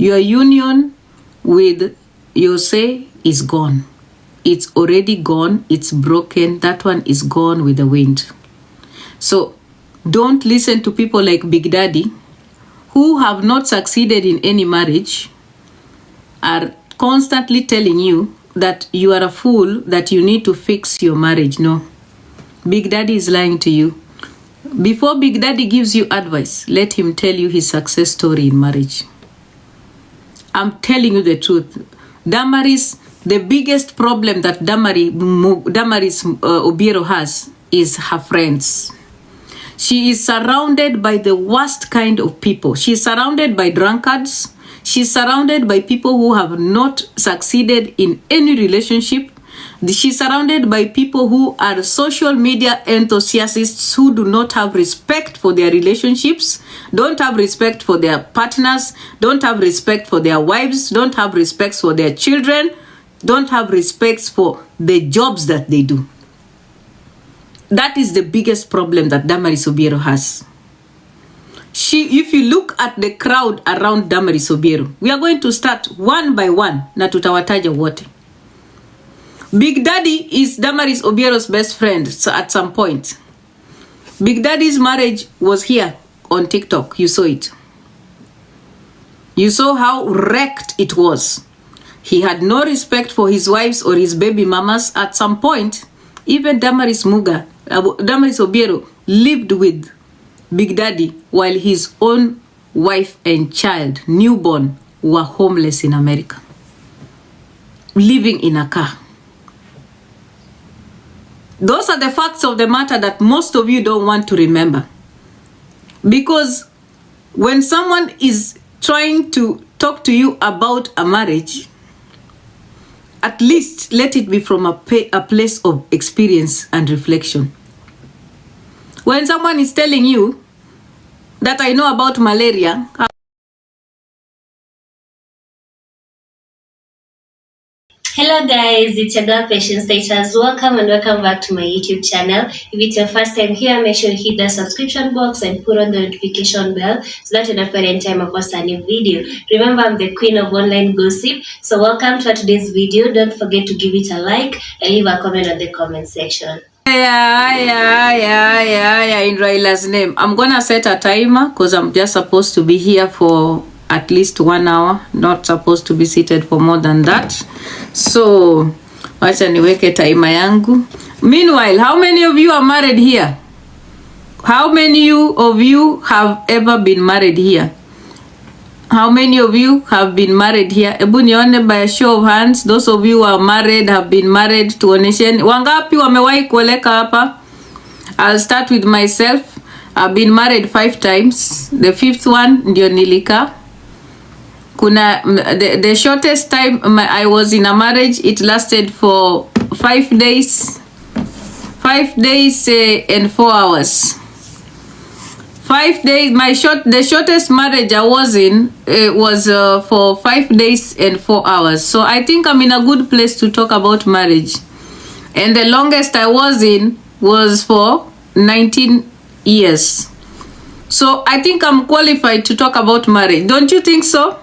Your union with Yose is gone. It's already gone. It's broken. That one is gone with the wind. So don't listen to people like Big Daddy who have not succeeded in any marriage, are constantly telling you that you are a fool, that you need to fix your marriage. No. Big Daddy is lying to you. Before Big Daddy gives you advice, let him tell you his success story in marriage. I'm telling you the truth. Damaris, the biggest problem that Damaris Obiero has is her friends. She is surrounded by the worst kind of people. She is surrounded by drunkards. She's surrounded by people who have not succeeded in any relationship. She's surrounded by people who are social media enthusiasts who do not have respect for their relationships, don't have respect for their partners, don't have respect for their wives, don't have respect for their children, don't have respect for the jobs that they do. That is the biggest problem that Damaris Obiero has. If you look at the crowd around Damaris Obiero, we are going to start one by one na tutawataja wote. Big Daddy is Damaris Obiero's best friend at some point. Big Daddy's marriage was here on TikTok. You saw it. You saw how wrecked it was. He had no respect for his wives or his baby mamas. At some point, even Damaris Obiero lived with Big Daddy while his own wife and child, newborn, were homeless in America, living in a car. Those are the facts of the matter that most of you don't want to remember. Because when someone is trying to talk to you about a marriage, at least let it be from a place of experience and reflection. When someone is telling you that I know about malaria, hello guys, it's your girl Patience Status. Welcome and welcome back to my YouTube channel. If it's your first time here, make sure you hit the subscription box and put on the notification bell so that you're not any time I post a new video. Remember, I'm the queen of online gossip. So welcome to today's video. Don't forget to give it a like and leave a comment on the comment section. In Raila's name. I'm gonna set a timer because I'm just supposed to be here for at least 1 hour, not supposed to be seated for more than that. So wacha niweke timer yangu. Meanwhile, how many of you are married here? How many of you have ever been married here? How many of you have been married here? Ebu nione by a show of hands. Those of you who are married, have been married, tuonesheni. Wangapi wamewahi kuoleka hapa? I'll start with myself. I've been married 5 times. The 5th one ndio nilika. Kuna the shortest time I was in a marriage, it lasted for 5 days. 5 days and 4 hours. 5 days. The shortest marriage I was in was for 5 days and 4 hours. So I think I'm in a good place to talk about marriage. And the longest I was in was for 19 years. So I think I'm qualified to talk about marriage. Don't you think so?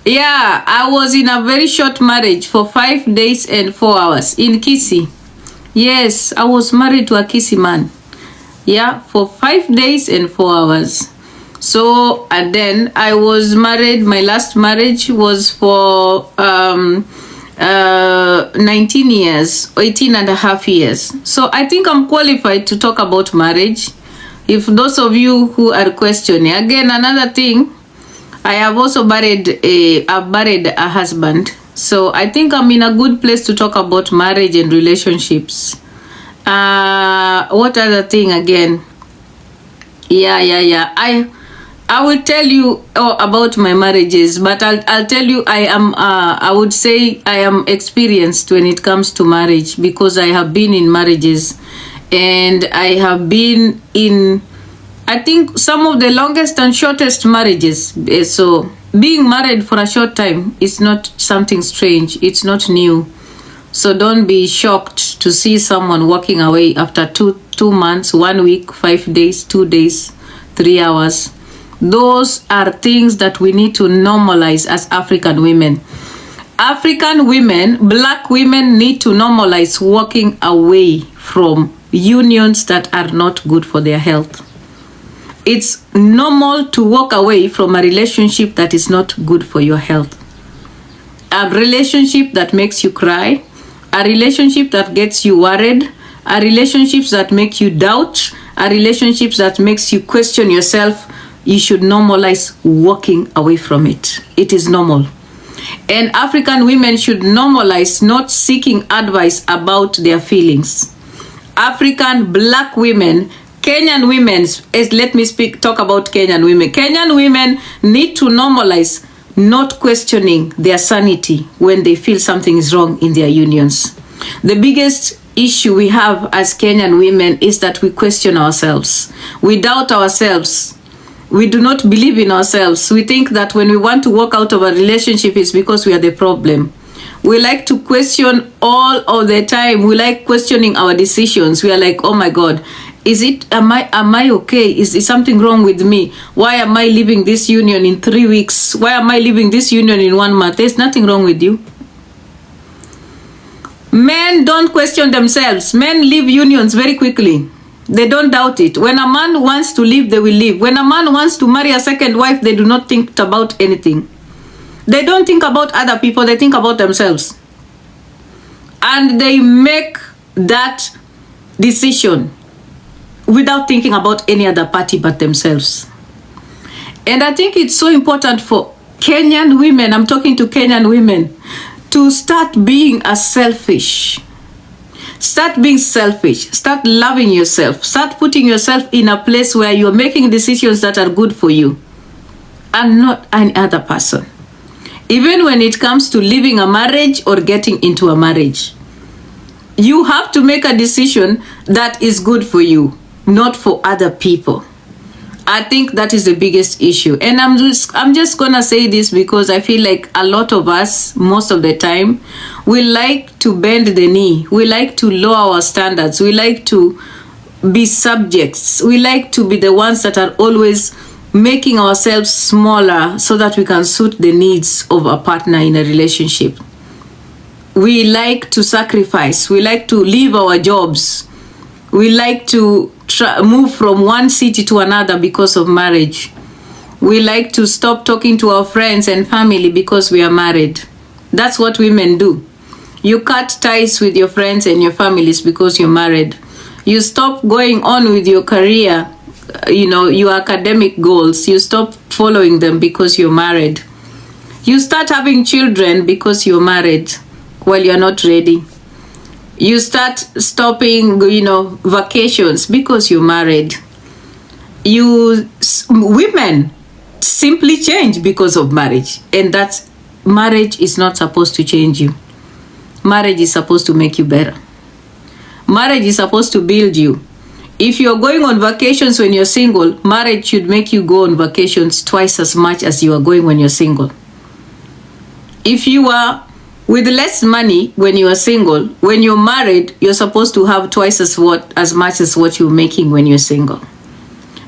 Yeah, I was in a very short marriage for 5 days and 4 hours in Kisii. Yes, I was married to a Kisii man. Yeah, for 5 days and 4 hours. So, and then I was married, my last marriage was for 19 years, 18 and a half years. So I think I'm qualified to talk about marriage. If those of you who are questioning, again, another thing, I have also married a husband. So I think I'm in a good place to talk about marriage and relationships. What other thing again? Yeah. I will tell you about my marriages, but I'll tell you I would say I am experienced when it comes to marriage because I have been in marriages and I have been in, I think, some of the longest and shortest marriages. So being married for a short time is not something strange. It's not new. So don't be shocked to see someone walking away after two months, 1 week, 5 days, 2 days, 3 hours. Those are things that we need to normalize as African women. African women, black women, need to normalize walking away from unions that are not good for their health. It's normal to walk away from a relationship that is not good for your health. A relationship that makes you cry, a relationship that gets you worried, a relationship that makes you doubt, a relationship that makes you question yourself. You should normalize walking away from it. It is normal. And African women should normalize not seeking advice about their feelings. African black women, Kenyan women, let me talk about Kenyan women. Kenyan women need to normalize not questioning their sanity when they feel something is wrong in their unions. The biggest issue we have as Kenyan women is that we question ourselves. We doubt ourselves. We do not believe in ourselves. We think that when we want to walk out of a relationship, it's because we are the problem. We like to question all of the time. We like questioning our decisions. We are like, oh my God, am I okay? Is there something wrong with me? Why am I leaving this union in 3 weeks? Why am I leaving this union in 1 month? There's nothing wrong with you. Men don't question themselves. Men leave unions very quickly. They don't doubt it. When a man wants to leave, they will leave. When a man wants to marry a second wife, they do not think about anything. They don't think about other people. They think about themselves. And they make that decision without thinking about any other party but themselves. And I think it's so important for Kenyan women, I'm talking to Kenyan women, to start being selfish. Start being selfish. Start loving yourself. Start putting yourself in a place where you're making decisions that are good for you and not any other person. Even when it comes to leaving a marriage or getting into a marriage, you have to make a decision that is good for you, not for other people. I think that is the biggest issue. And I'm just gonna say this because I feel like a lot of us, most of the time, we like to bend the knee. We like to lower our standards. We like to be subjects. We like to be the ones that are always making ourselves smaller so that we can suit the needs of a partner in a relationship. We like to sacrifice. We like to leave our jobs. We like to move from one city to another because of marriage. We like to stop talking to our friends and family because we are married. That's what women do. You cut ties with your friends and your families because you're married. You stop going on with your career, your academic goals. You stop following them because you're married. You start having children because you're married while you're not ready. You start stopping, vacations because you're married. Women simply change because of marriage. And marriage is not supposed to change you. Marriage is supposed to make you better. Marriage is supposed to build you. If you're going on vacations when you're single, marriage should make you go on vacations twice as much as you are going when you're single. If you are with less money when you are single, when you're married, you're supposed to have twice as much as what you're making when you're single.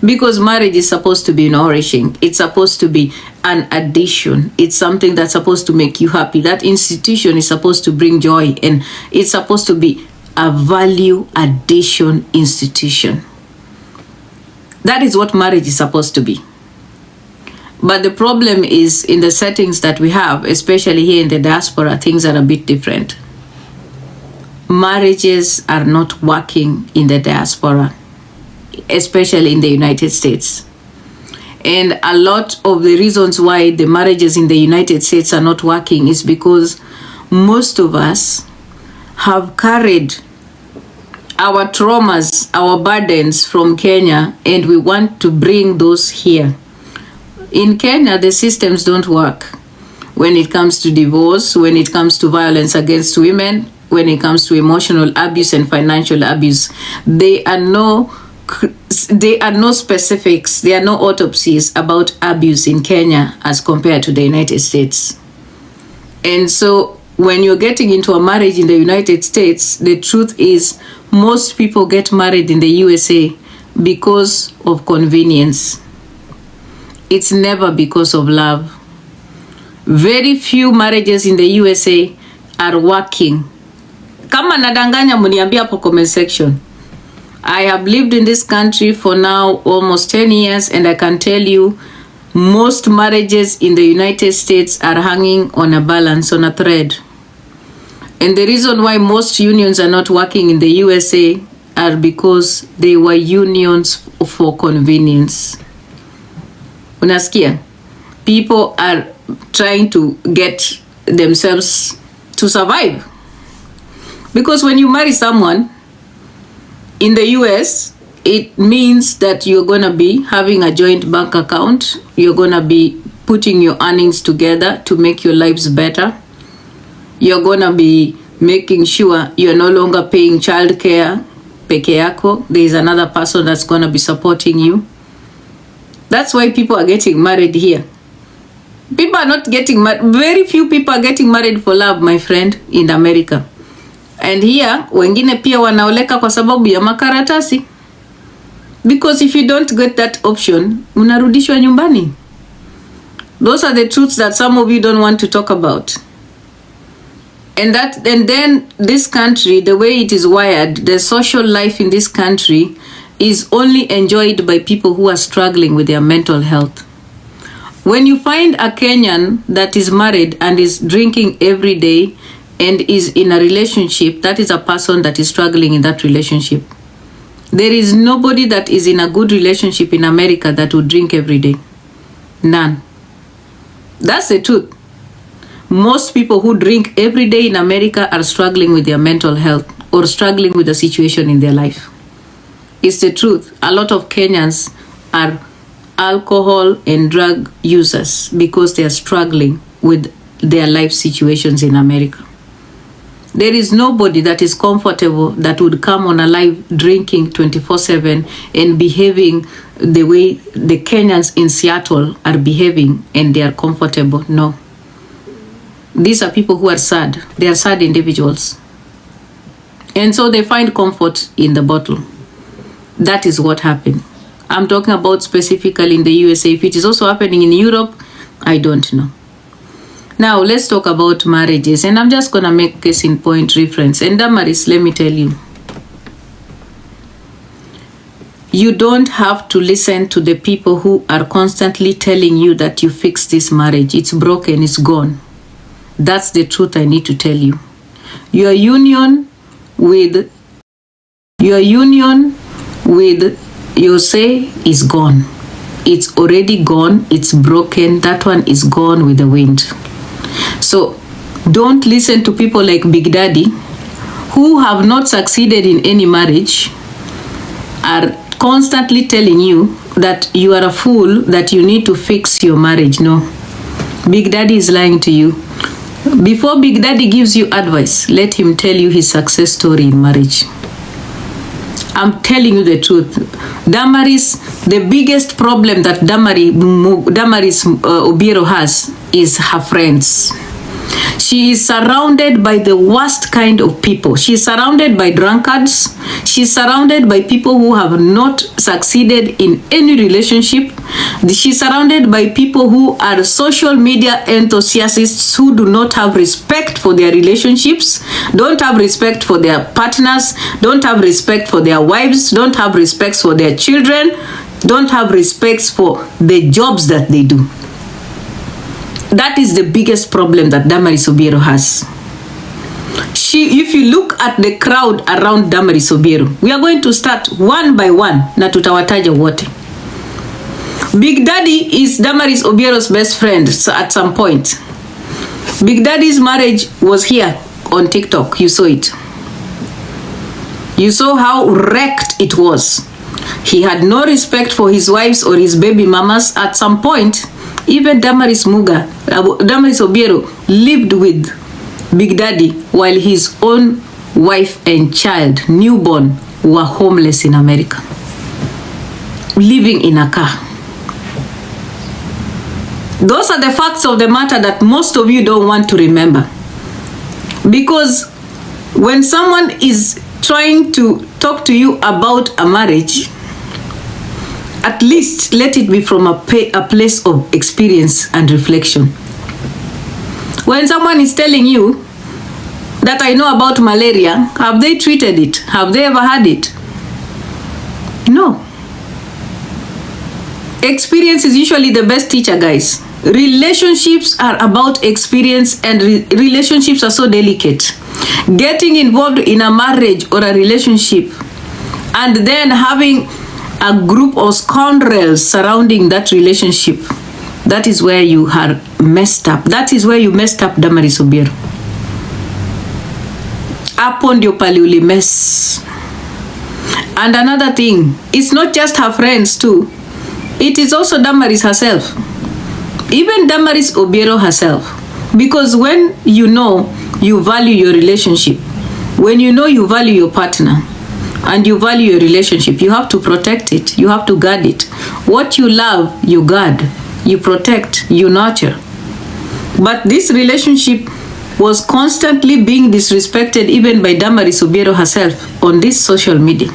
Because marriage is supposed to be nourishing. It's supposed to be an addition. It's something that's supposed to make you happy. That institution is supposed to bring joy, and it's supposed to be a value addition institution. That is what marriage is supposed to be. But the problem is in the settings that we have, especially here in the diaspora, things are a bit different. Marriages are not working in the diaspora, especially in the United States. And a lot of the reasons why the marriages in the United States are not working is because most of us have carried our traumas, our burdens from Kenya, and we want to bring those here. In Kenya, the systems don't work when it comes to divorce, when it comes to violence against women, when it comes to emotional abuse and financial abuse. There are no specifics, there are no autopsies about abuse in Kenya as compared to the United States. And so when you're getting into a marriage in the United States, the truth is most people get married in the USA because of convenience. It's never because of love. Very few marriages in the USA are working. Kama nadanganya muniambia hapo comment section. I have lived in this country for now almost 10 years and I can tell you most marriages in the United States are hanging on a balance, on a thread. And the reason why most unions are not working in the USA are because they were unions for convenience. Unasikia? People are trying to get themselves to survive. Because when you marry someone in the US, it means that you're going to be having a joint bank account. You're going to be putting your earnings together to make your lives better. You're going to be making sure you're no longer paying childcare peke yako. There is another person that's going to be supporting you. That's why people are getting married here. People are not getting married. Very few people are getting married for love, my friend, in America. And here, wengine pia wanaoleka kwa sababu ya makaratasi. Because if you don't get that option, unarudishwa nyumbani. Those are the truths that some of you don't want to talk about. And then this country, the way it is wired, the social life in this country is only enjoyed by people who are struggling with their mental health. When you find a Kenyan that is married and is drinking every day and is in a relationship, that is a person that is struggling in that relationship. There is nobody that is in a good relationship in America that would drink every day. None. That's the truth. Most people who drink every day in America are struggling with their mental health or struggling with the situation in their life. It's the truth. A lot of Kenyans are alcohol and drug users because they are struggling with their life situations in America. There is nobody that is comfortable that would come on a live drinking 24/7 and behaving the way the Kenyans in Seattle are behaving and they are comfortable. No. These are people who are sad. They are sad individuals. And so they find comfort in the bottle. That is what happened. I'm talking about specifically in the USA. If it is also happening in Europe, I don't know. Now, let's talk about marriages. And I'm just going to make case in point reference. And Damaris, let me tell you. You don't have to listen to the people who are constantly telling you that you fixed this marriage. It's broken, it's gone. That's the truth I need to tell you. Your union with your say is gone. It's already gone. It's broken. That one is gone with the wind. So don't listen to people like Big Daddy who have not succeeded in any marriage, are constantly telling you that you are a fool, that you need to fix your marriage. No. Big Daddy is lying to you. Before Big Daddy gives you advice, let him tell you his success story in marriage. I'm telling you the truth. Damaris, the biggest problem that Damaris Obiero has is her friends. She is surrounded by the worst kind of people. She is surrounded by drunkards. She is surrounded by people who have not succeeded in any relationship. She is surrounded by people who are social media enthusiasts who do not have respect for their relationships, don't have respect for their partners, don't have respect for their wives, don't have respect for their children, don't have respect for the jobs that they do. That is the biggest problem that Damaris Obiero has. If you look at the crowd around Damaris Obiero, we are going to start one by one na tutawataja wote. Big Daddy is Damaris Obiero's best friend at some point. Big Daddy's marriage was here on TikTok. You saw it. You saw how wrecked it was. He had no respect for his wives or his baby mamas. At some point, even Damaris Obiero lived with Big Daddy while his own wife and child, newborn, were homeless in America, living in a car. Those are the facts of the matter that most of you don't want to remember. Because when someone is trying to talk to you about a marriage, At least let it be from a place of experience and reflection. When someone is telling you that I know about malaria, have they treated it? Have they ever had it? No. Experience is usually the best teacher, guys. Relationships are about experience, and relationships are so delicate. Getting involved in a marriage or a relationship and then having a group of scoundrels surrounding that relationship, that is where you are messed up. That is where you messed up, Damaris Obiero. Hapo ndio pali uli mess. And another thing, it's not just her friends too. It is also Damaris herself. Even Damaris Obiero herself. Because when you know you value your relationship, when you know you value your partner, and you value your relationship, you have to protect it. You have to guard it. What you love, you guard. You protect. You nurture. But this relationship was constantly being disrespected even by Damaris Obiero herself on this social media.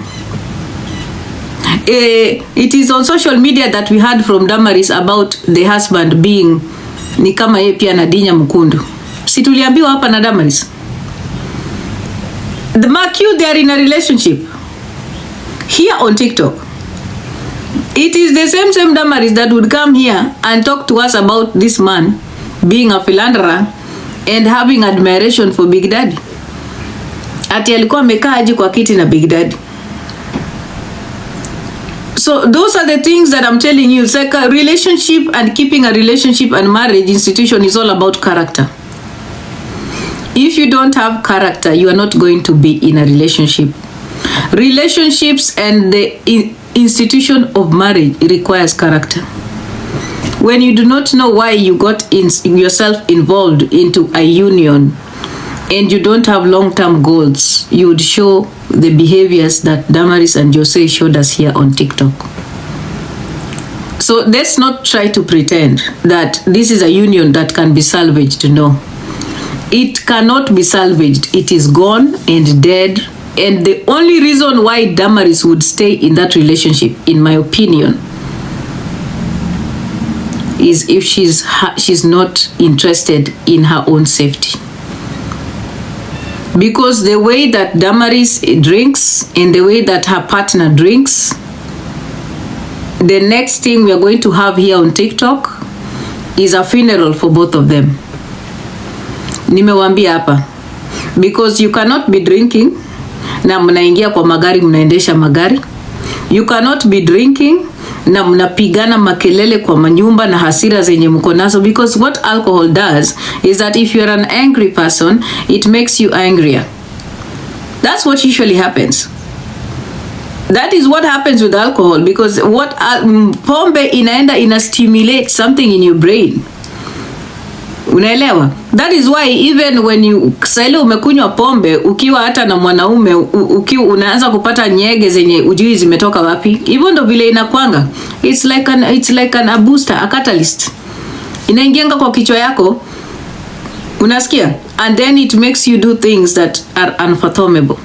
It is on social media that we heard from Damaris about the husband being ni kama yeye pia Nadinya Mkundu. Si tuliambiwa hapa na Damaris. The mark you, they are in a relationship. Here on TikTok. It is the same Damaris that would come here and talk to us about this man being a philanderer and having admiration for Big Daddy. Ati alikuwa amekaa aje kwa kiti na Big Daddy. So those are the things that I'm telling you. It's like a relationship, and keeping a relationship and marriage institution is all about character. If you don't have character, you are not going to be in a relationship. Relationships and the institution of marriage requires character. When you do not know why you got yourself involved into a union and you don't have long-term goals, you would show the behaviors that Damaris and Jose showed us here on TikTok. So let's not try to pretend that this is a union that can be salvaged. No. It cannot be salvaged. It is gone and dead. And the only reason why Damaris would stay in that relationship, in my opinion, is if she's not interested in her own safety. Because the way that Damaris drinks and the way that her partner drinks, the next thing we are going to have here on TikTok is a funeral for both of them. Nimewambia hapa. Because you cannot be drinking na mnaingia kwa magari, mnaendesha magari. You cannot be drinking na mnapigana makelele kwa manyumba na hasira zenye mko nazo. Because what alcohol does is that if you're an angry person, it makes you angrier. That's what usually happens. That is what happens with alcohol. Because what pombe ina stimulate something in your brain. Unaelewa? That is why even when you saile umekunywa pombe ukiwa hata na mwanaume ukiwa unaanza kupata nyege zenye ujui zimetoka wapi. Hivyo ndo vile inakwanga. It's like a booster, a catalyst. Inaingianga kwa kichwa yako. Unasikia? And then it makes you do things that are unfathomable.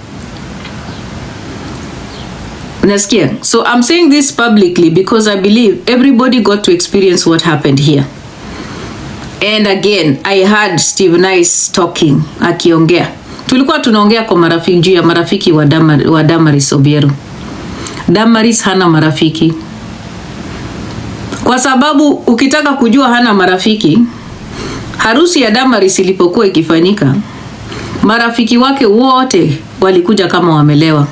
Unasikia? So I'm saying this publicly because I believe everybody got to experience what happened here. And again, I heard Steve Nice talking, akiongea. Tulikuwa tunaongea kwa marafiki juu ya marafiki wa Damaris Obiero. Damaris hana marafiki. Kwa sababu ukitaka kujua hana marafiki, harusi ya Damaris ilipokuwa ikifanyika, marafiki wake wote walikuja kama wamelewa.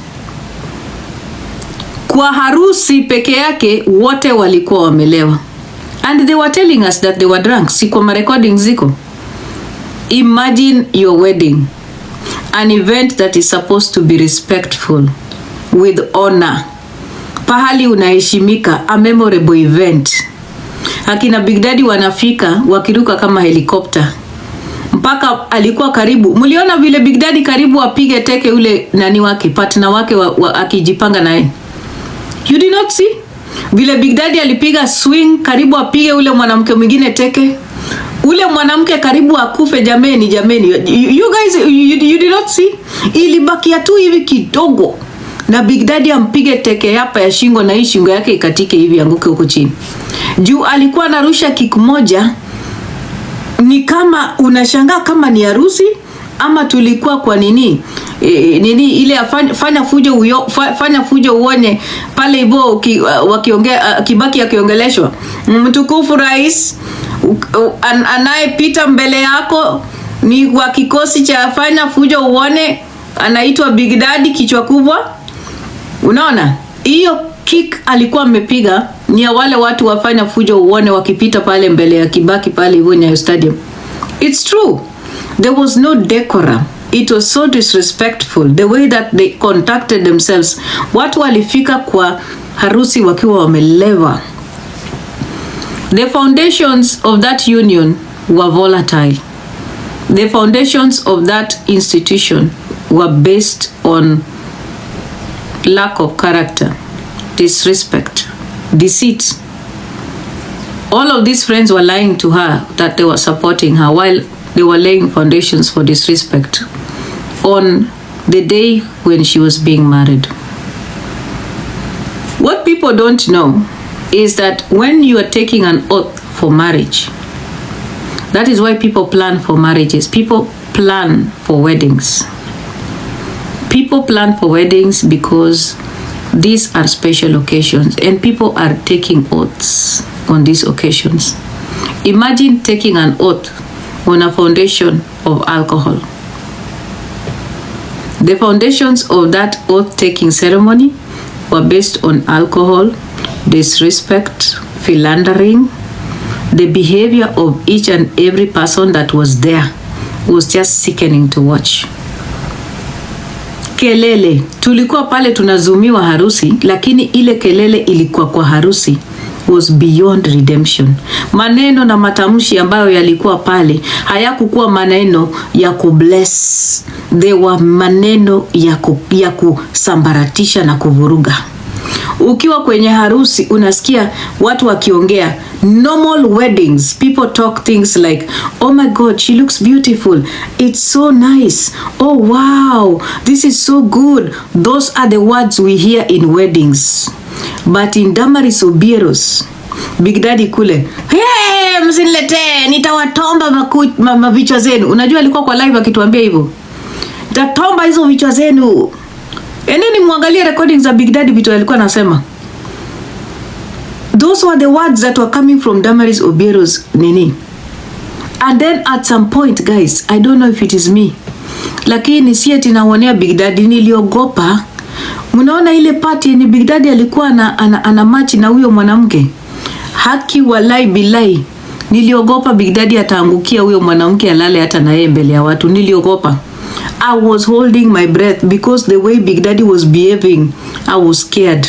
Kwa harusi peke yake wote walikuwa wamelewa. And they were telling us that they were drunk. Siko ma recording ziko. Imagine your wedding. An event that is supposed to be respectful. With honor. Pahali unaheshimika. A memorable event. Akina Big Daddy wanafika wakiruka kama helikopter. Mpaka alikuwa karibu. Muliona vile Big Daddy karibu apige teke ule nani wake, partner wake akijipanga naye. You did not see? Vile Big Daddy alipiga swing karibu apige ule mwanamke mwingine teke. Ule mwanamke karibu akufe, jameni. You guys, you did not see? Ilibakia tu hivi kidogo. na Big Daddy ampige teke hapa ya shingo na hii shingo yake ikatike hivi anguke huko chini. Juu alikuwa anarusha kick moja, ni kama unashangaa kama ni harusi ama tulikuwa kwa nini ile fanya fujo uone pale hivyo wakiongea Kibaki akiongeleshwa. Mtukufu rais anayepita mbele yako ni wa kikosi cha fanya fujo uone, anaitwa Big Daddy kichwa kubwa. Unaona? Hiyo kick alikuwa amepiga ni ya wale watu wafanya fujo uone wakipita pale mbele ya Kibaki pale hivyo Nyayo Stadium. It's true. There was no decorum. It was so disrespectful the way that they conducted themselves. Watu walifika kwa harusi wakiwa wamelewa. The foundations of that union were volatile. The foundations of that institution were based on lack of character, disrespect, deceit. All of these friends were lying to her that they were supporting her while they were laying foundations for disrespect on the day when she was being married. What people don't know is that when you are taking an oath for marriage, that is why people plan for marriages. People plan for weddings. People plan for weddings because these are special occasions and people are taking oaths on these occasions. Imagine taking an oath on a foundation of alcohol. The foundations of that oath-taking ceremony were based on alcohol, disrespect, philandering. The behavior of each and every person that was there was just sickening to watch. Kelele, tulikuwa pale tunazumiwa harusi, lakini ile kelele ilikuwa kwa harusi was beyond redemption. Maneno na matamshi ambayo yalikuwa pale hayakukuwa maneno ya kubless. They were maneno ya kusambaratisha na kuvuruga. Ukiwa kwenye harusi unasikia watu wakiongea. Normal weddings, people talk things like, oh my God, she looks beautiful. It's so nice. Oh wow, this is so good. Those are the words we hear in weddings. But in Damaris Obiero's, Big Daddy kule, hey, msinilete, nitawatomba mavichwa zenu. Unajua alikuwa kwa live akituambia hivyo. Nitatomba hizo vichwa zenu. Endeni muangalie recordings za Big Daddy vitu alikuwa anasema. Those were the words that were coming from Damaris Obiero's nini. And then at some point, guys, I don't know if it is me, lakini si eti naonea Big Daddy, niliogopa. Mnaona ile party ni Big Daddy alikuwa ana match na huyo mwanamke. Haki walai bilai. Niliogopa Big Daddy ataangukia huyo mwanamke alale hata na yeye mbele ya watu. Niliogopa. I was holding my breath because the way Big Daddy was behaving, I was scared.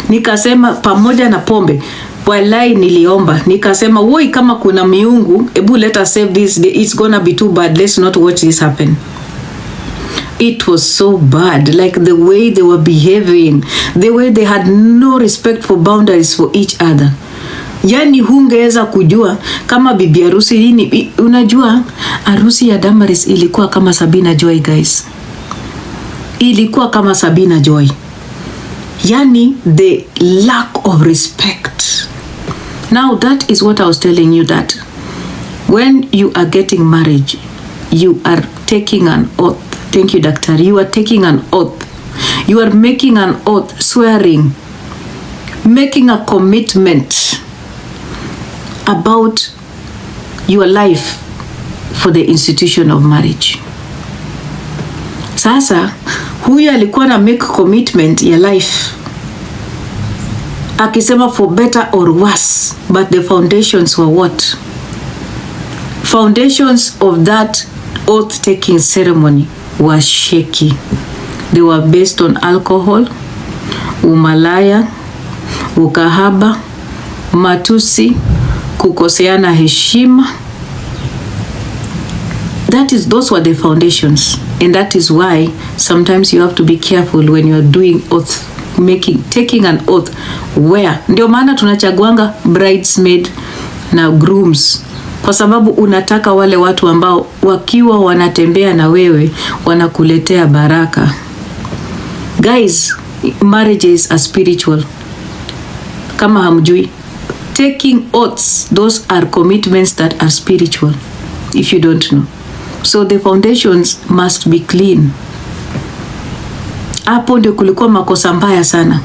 Nikasema pamoja na pombe, walai niliomba. Nikasema woi kama kuna miungu, ebu let us save this, it's gonna be too bad, let's not watch this happen. It was so bad, like the way they were behaving, the way they had no respect for boundaries for each other. Yani hungeweza kujua kama bibi harusi nini. Unajua harusi ya Damaris ilikuwa kama Sabina Joy, guys. Ilikuwa kama Sabina Joy. Yani the lack of respect. Now that is what I was telling you, that when you are getting married, you are taking an oath. Thank you, Doctor. You are taking an oath. You are making an oath, swearing, making a commitment about your life for the institution of marriage. Sasa huyu alikuwa na make commitment ya life, akisema for better or worse, but the foundations were what? Foundations of that oath taking ceremony were shaky. They were based on alcohol, umalaya, ukahaba, matusi, kukoseana heshima. Those were the foundations, and that is why sometimes you have to be careful when you are doing oath taking an oath. Where ndio maana tunachaguanga bridesmaid na grooms, kwa sababu unataka wale watu ambao wakiwa wanatembea na wewe wanakuletea baraka. Guys, marriages are spiritual. Kama hamjui, taking oaths, those are commitments that are spiritual, if you don't know. So the foundations must be clean. Hapo ndio kulikuwa makosa mbaya sana.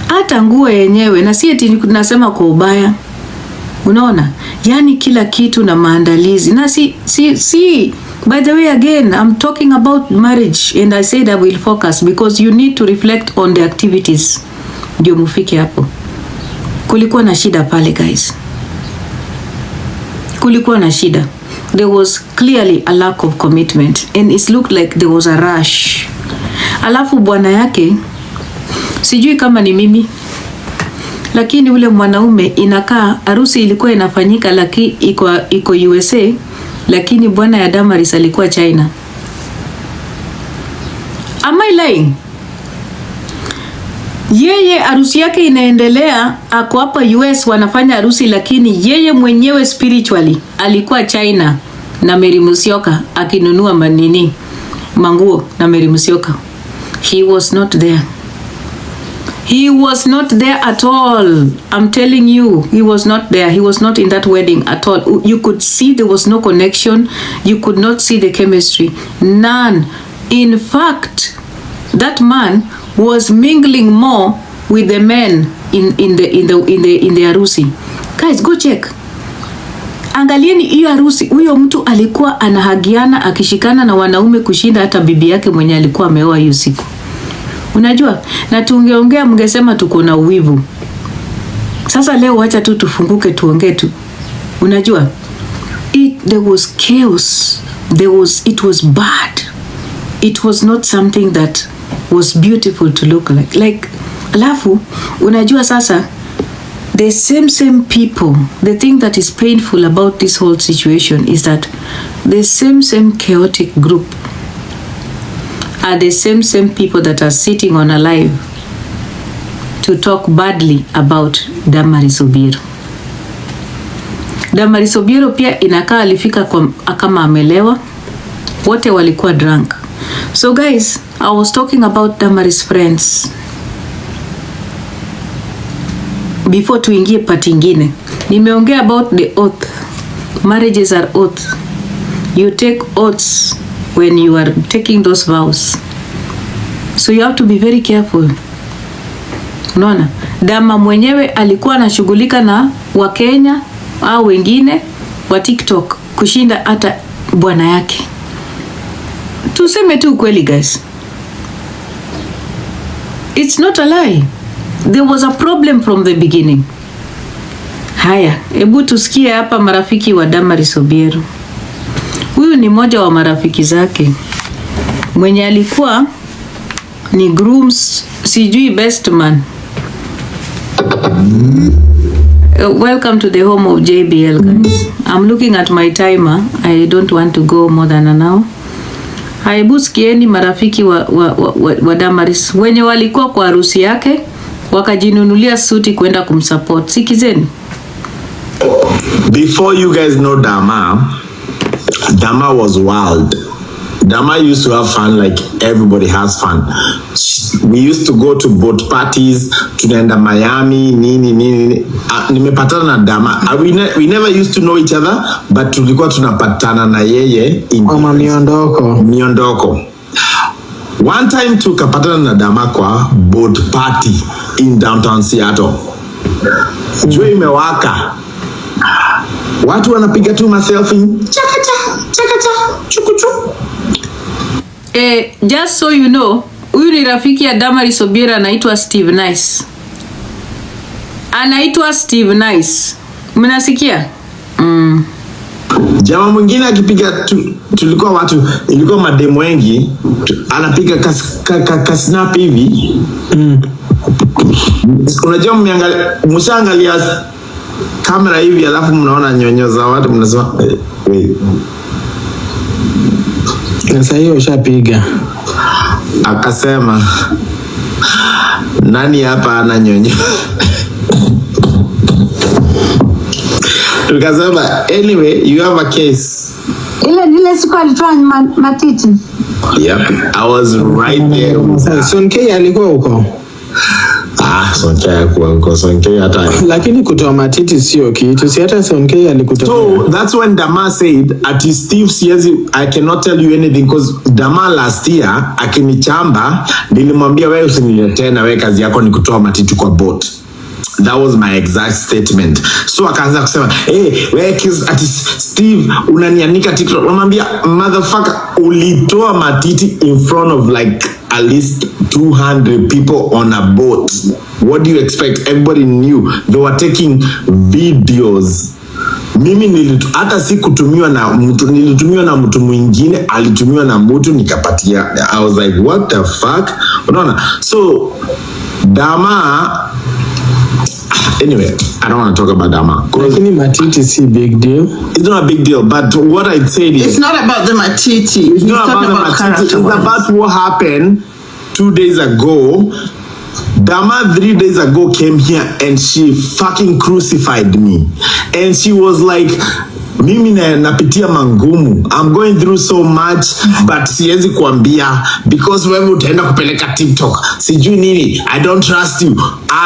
Hata nguo yenyewe, na si eti nasema kwa ubaya. Unaona? Yani kila kitu na maandalizi. Na si by the way, again, I'm talking about marriage, and I said I will focus because you need to reflect on the activities. Ndio mufike hapo. Kulikuwa na shida pale, guys. Kulikuwa na shida. There was clearly a lack of commitment, and it looked like there was a rush. Alafu bwana yake, sijui kama ni mimi, lakini ule mwanaume inakaa harusi ilikuwa inafanyika lakini iko USA, lakini bwana ya Damaris alikuwa China. Am I lying? Yeye harusi yake inaendelea, ako hapa US wanafanya harusi, lakini yeye mwenyewe spiritually alikuwa China na Mary Musyoka akinunua manguo na Mary Musyoka. He was not there. He was not there at all. I'm telling you, he was not there. He was not in that wedding at all. You could see there was no connection. You could not see the chemistry. None. In fact, that man was mingling more with the men in the harusi. Guys, go check. Angalieni hiyo harusi, huyo mtu alikuwa anahagiana akishikana na wanaume kushinda hata bibi yake mwenye alikuwa ameoa hiyo siku. Unajua, na tungeongea mngesema tuko na uwivu. Sasa leo acha tu tufunguke tuongee tu. Unajua, there was chaos. It was bad. It was not something that was beautiful to look like. Alafu, unajua sasa, the same people, the thing that is painful about this whole situation is that the same chaotic group are the same people that are sitting on a live to talk badly about Damaris Obiero. Damaris Obiero pia inakaa alifika kama amelewa. Wote walikuwa drunk. So guys, I was talking about Damaris friends. Before tuingie part ingine, nimeongea about the oath. Marriages are oath. You take oaths when you are taking those vows. So you have to be very careful. Unaona? Dama mwenyewe alikuwa anashughulika na Wakenya au wengine wa TikTok kushinda hata bwana yake. Tuseme tu kweli, guys. It's not a lie. There was a problem from the beginning. Haya, hebu tusikie hapa marafiki wa Damaris Obiero. Huyu ni moja wa marafiki zake mwenye alikuwa ni grooms, sijui best man. Welcome to the home of JBL, guys. I'm looking at my timer. I don't want to go more than an hour. Hebu sikieni marafiki wa Damaris wenye walikuwa kwa harusi yake wakajinunulia suti kwenda kumsupport. Sikizeni. Before you guys know Dama was wild. Dama used to have fun like everybody has fun. We used to go to boat parties, tunaenda Miami, nini. Nimepatana na Dama. We never used to know each other, but tulikuwa tunapatana na yeye in miondoko. One time tukapatana na Dama kwa boat party in downtown Seattle. Jua imewaka. Watu wanapiga tu selfie. Chakacha, chukuchu. Just so you know, huyu ni rafiki ya Damaris Obiero anaitwa Steve Nice. Anaitwa Steve Nice. Mnasikia? Jamaa mwingine akipiga ilikuwa mademo wengi, anapiga snap hivi. Unajua mshaangalia kamera hivi alafu mnaona nyonyo za watu mnasema sasa hiyo ushapiga. Akasema nani hapa ana nyonyo? Tukasema anyway, you have a case. Ile siku alitoa matiti. Yep, I was right there with her. Sonkei alikuwa huko. Sonkei hata. Lakini kutoa matiti sio kitu. Si hata Sonkei alikutoa. So that's when Dama said, at Steve siezi, I cannot tell you anything because Dama last year akinichamba nilimwambia wewe usiniletee na wewe kazi yako ni kutoa matiti kwa boat. That was my exact statement. So akaanza kusema, wewe ati Steve unanianika TikTok. Namwambia motherfucker, ulitoa matiti in front of like at least 200 people on a boat. What do you expect? Everybody knew. They were taking videos. Mimi hata si kutumiwa na mtu, nilitumiwa na mtu mwingine, alitumiwa na mtu nikapatia. I was like, what the fuck? Unaona? So Dama, anyway, I don't want to talk about Dama. Lakini matiti si big deal. It's not a big deal, but what I'd say is... It's not about the matiti. It's not about the matiti. It's about what happened 2 days ago. Dama 3 days ago came here and she fucking crucified me. And she was like, mimi napitia mangumu. I'm going through so much, but siwezi kuambia because wewe utaenda kupeleka TikTok. Sijui nini. I don't trust you.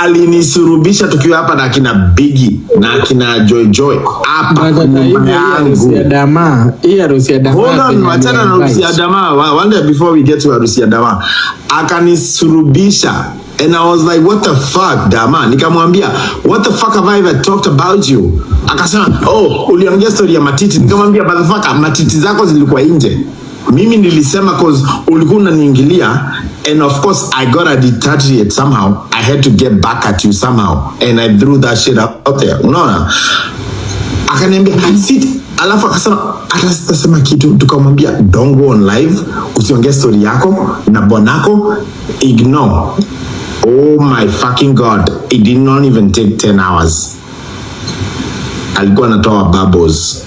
Alinisurubisha tukiwa hapa na kina Biggie na kina Joy. Hapa harusi ya Dama. Hii harusi ya Dama. Hold on, wachana na harusi ya Dama. One day before we get to harusi ya Dama, akanisurubisha. And I was like, what the fuck, Dama? Nikamwambia, what the fuck have I ever talked about you? Akasema, uliongea story ya matiti. Nikamwambia, motherfucker, matiti zako zilikuwa nje. Mimi nilisema cause ulikuwa unaniingilia, and of course I got a detachment somehow. I had to get back at you somehow, and I threw that shit out there. Unaona? Akaniambia, sit. Alafu akasema, hata sitasema kitu. Tukamwambia, don't go on live. Usiongea story yako na bonako. Ignore. Oh my fucking God. It did not even take 10 hours. Alikuwa anatoa bubbles.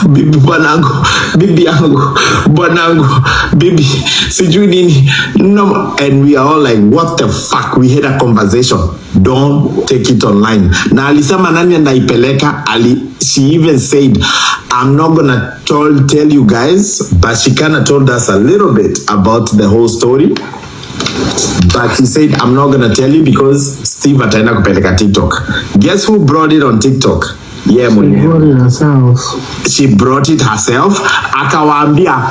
Bibi bwanangu, bibi yangu, bwanangu, bibi, sijui nini. No, and we are all like, what the fuck? We had a conversation. Don't take it online. Na alisema nani anaipeleka? She even said, I'm not gonna tell you guys, but she kind of told us a little bit about the whole story. But she said, I'm not gonna tell you because Steve ataenda kupeleka TikTok. Guess who brought it on TikTok? Yeah, she brought it herself. Akawaambia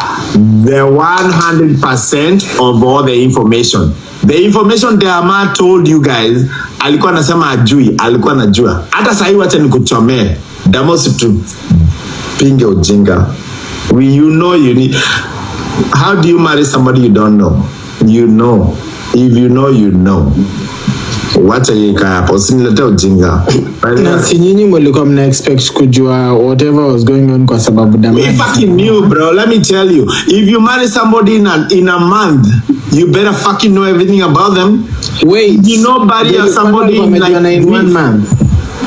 the 100% of all the information. The information Dama told you guys, alikuwa anasema ajui, alikuwa anajua. Hata sahi wacha nikuchomee. Dama pinge ujinga. You know you need. How do you marry somebody you don't know? You know. If you know, you know. Wacha yeka hapo, usinilete ujinga. Na si nyinyi mlikuwa mna expect kujua whatever was going on kwa sababu Dama. We fucking knew, bro. Let me tell you. If you marry somebody in a month, you better fucking know everything about them. Wait. You know marry somebody in 1 month.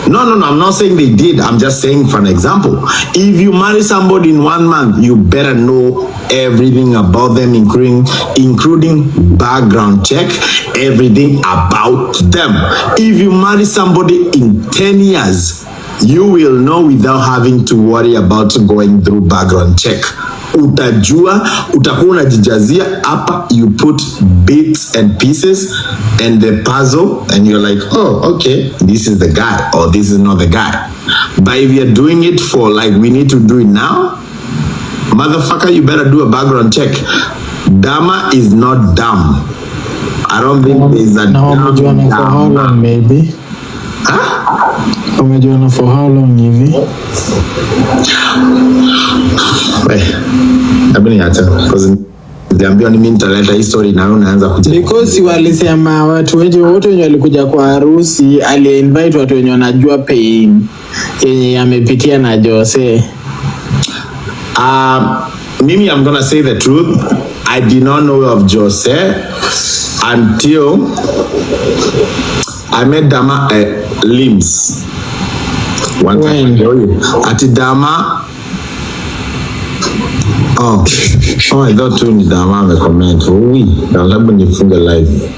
No, I'm not saying they did. I'm just saying for an example. If you marry somebody in 1 month, you better know everything about them, including background check, everything about them. If you marry somebody in 10 years, you will know without having to worry about going through background check. Utajua, utakuwa unajijazia hapa, you put bits and pieces and the puzzle and you're like, oh, okay, this is the guy or this is not the guy. But if you're doing it for like, we need to do it now, motherfucker, you better do a background check. Dama is not dumb. I don't think there's a dumb. For how long, maybe? Huh? Umejuana for how long hivi? Niambiwa ni mimi nitaleta history na wewe unaanza kuja. Because walisema watu wengi wote wenye walikuja kwa harusi ali-invite watu wenye wanajua pain yenye amepitia na Jose. Mimi, I'm gonna say the truth. I did not know of Jose until I met Dama Limbs. One time. Ati Dama. Oh, I thought tu ni Dama amecomment. Labda nifunge live.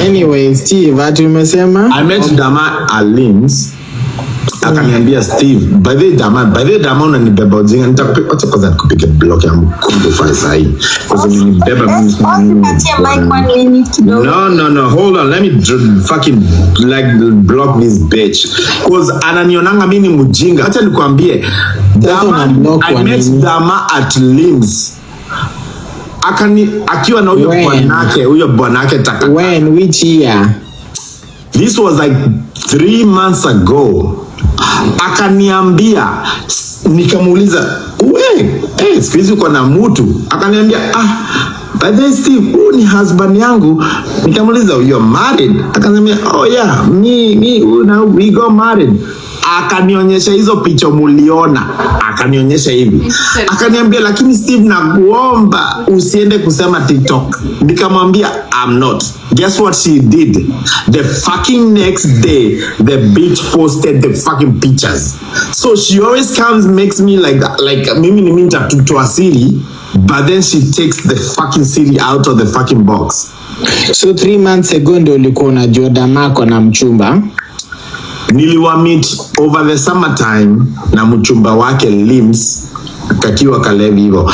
Anyway, Steve, ati umesema? I met Dama Limbs Akaniambia Steve, by the Dama unanibeba ujinga, nitakupa kwanza nikupige block ya mkundu fa sahi. Kwa unanibeba No, hold on, let me fucking like block this bitch. Cause ananionanga mimi ni mjinga. Acha nikwambie, I met Dama at Limbs. Akiwa na huyo bwanake taka. When, which year? This was like 3 months ago. Akaniambia, nikamuuliza, siku hizi uko na mtu? Akaniambia, by the way Steve, huyu ni husband yangu. Nikamuuliza, you're married? Akaniambia, oh yeah, we got married. Akanionyesha hizo picha muliona, akanionyesha hivi. Akaniambia, lakini Steve, nakuomba usiende kusema TikTok. Nikamwambia, I'm not. Guess what she did? The fucking next day, the bitch posted the fucking pictures. So she always comes, makes me like mimi ni minta tutoa siri, but then she takes the fucking siri out of the fucking box. So 3 months ago ndio ulikuwa unajua Damako na mchumba? Niliwa meet over the summertime na mchumba wake Limbs, kakiwa kalevi hivyo.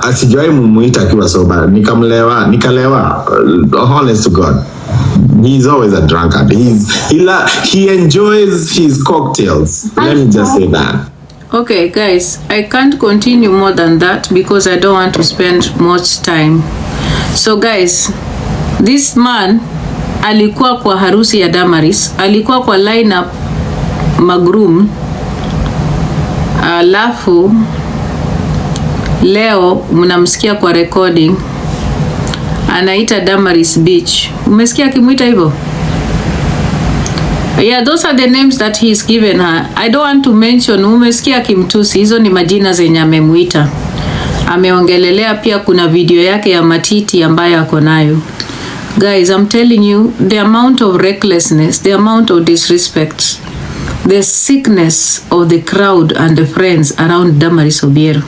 Asijawahi mumuita akiwa soba. Nikalewa. Honest to God. He's always a drunkard. He enjoys his cocktails. Let me just say that. Okay guys, I can't continue more than that because I don't want to spend much time. So guys, this man alikuwa kwa harusi ya Damaris, alikuwa kwa lineup magroom, alafu leo mnamsikia kwa recording anaita Damaris Beach. Umesikia akimuita hivyo? Yeah, those are the names that he's given her. I don't want to mention. Umesikia kimtusi, hizo ni majina zenye amemuita. Ameongelelea pia kuna video yake ya matiti ambayo ako nayo. Guys, I'm telling you, the amount of recklessness, the amount of disrespect, the sickness of the crowd and the friends around Damaris Obiero.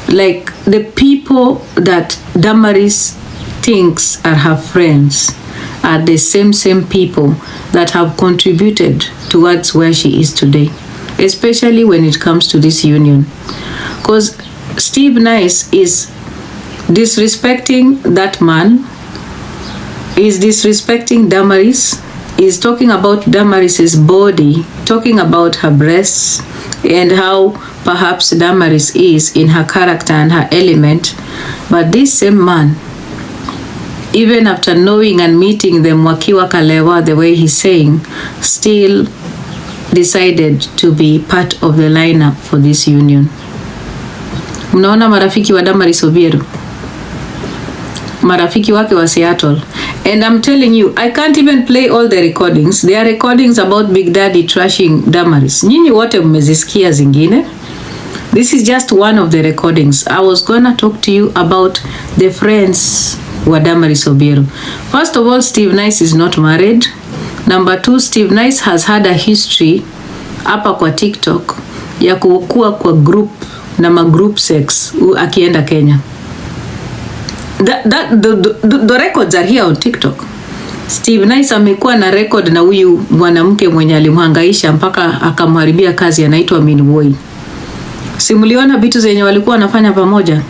Like the people that Damaris thinks are her friends are the same people that have contributed towards where she is today, especially when it comes to this union. Because Steve Nice is disrespecting that man, is disrespecting Damaris, is talking about Damaris's body, talking about her breasts and how perhaps Damaris is in her character and her element. But this same man, even after knowing and meeting them wakiwa kalewa the way he's saying, still decided to be part of the lineup for this union. Mnaona marafiki wa Damaris Obiero, marafiki wake wa Seattle. And I'm telling you, I can't even play all the recordings. There are recordings about Big Daddy trashing Damaris. Nyinyi wote mmezisikia zingine. This is just one of the recordings. I was gonna talk to you about the friends wa Damaris Obiero. First of all, Steve Nice is not married. Number 2, Steve Nice has had a history hapa kwa TikTok ya kukua kwa group na magroup sex akienda Kenya. The records are here on TikTok. Steve Nice amekuwa na record na huyu mwanamke mwenye alimhangaisha mpaka akamharibia kazi, anaitwa Minwoi. Simuliona vitu zenye walikuwa wanafanya pamoja.